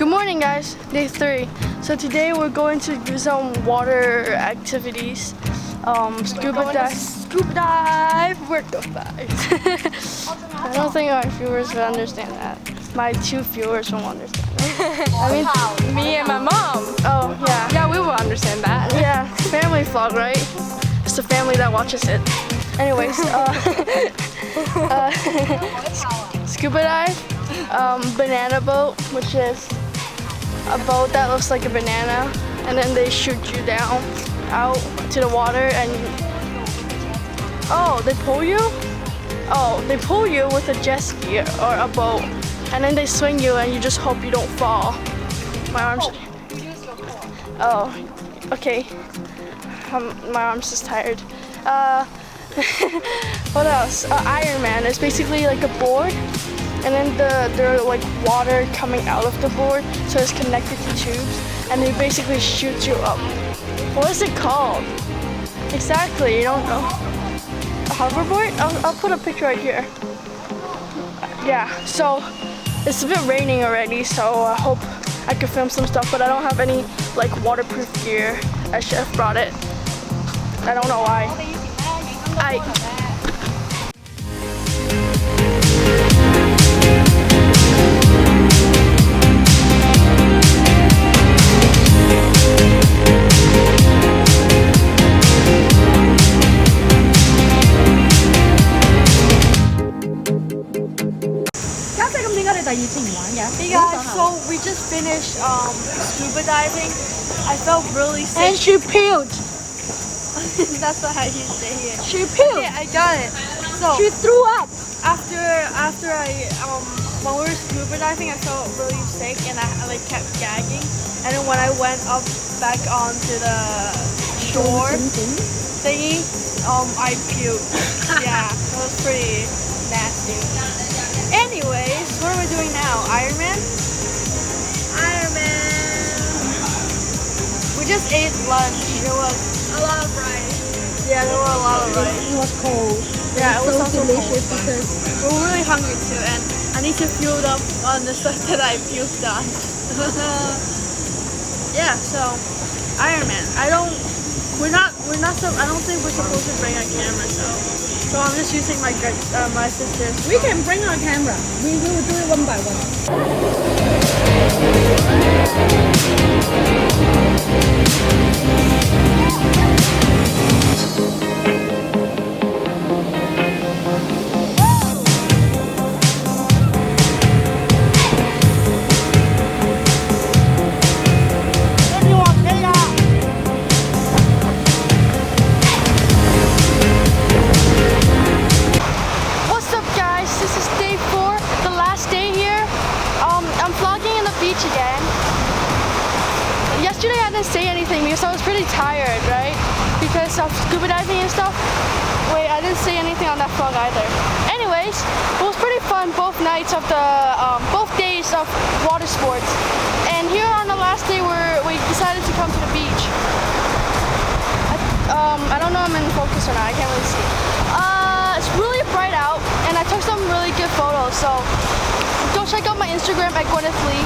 Good morning, guys. Day 3. So today we're going to do some water activities. Scuba dive. We're the vibes. I don't think our viewers will understand that. My 2 viewers won't understand that. I mean, me and my mom. Oh yeah. Yeah, we will understand that. Yeah, family vlog, right? It's the family that watches it. Anyways, scuba dive, banana boat, which is a boat that looks like a banana, and then they shoot you down out to the water, and they pull you. Oh, they pull you with a jet ski or a boat, and then they swing you, and you just hope you don't fall. My arms. Oh, okay. My arm's just tired. What else? Ironman is basically like a board, and then there's like water coming out of the board, so it's connected to tubes, and they basically shoot you up. What is it called? Exactly, you don't know. A hoverboard? I'll put a picture right here. Yeah, so it's a bit raining already, so I hope I can film some stuff, but I don't have any like waterproof gear. I should have brought it. I don't know why. Hey guys, so we just finished scuba diving. I felt really sick. And she puked. That's what you say here. She puked. Yeah, I got it. So She threw up. after I when we were scuba diving, I felt really sick and I like kept gagging. And then when I went up back onto the shore thingy, I puked. Yeah, it was pretty nasty. Anyways, what are we doing now? Ironman? We just ate lunch. It was A lot of rice. yeah, there were a lot of rice. It was cold. Yeah, it was so also delicious cold. because We're really hungry too, and I need to fuel up on the stuff that I puked on. Yeah, so Ironman. I don't think we're supposed to bring a camera, so I'm just using my sister's. we can bring our camera. We will do it one by one. What's up, guys? This is day 4, the last day here. I'm vlogging in the beach again. Yesterday I didn't say anything because I was pretty tired, right? Because of scuba diving and stuff. Wait, I didn't say anything on that vlog either. Anyways, it was pretty fun both nights of the both days of water sports. And here on the last day we decided to come to the beach. I don't know if I'm in focus or not. I can't really see. It's really bright out, and I took some really good photos. So go check out my Instagram at Gwyneth Lee.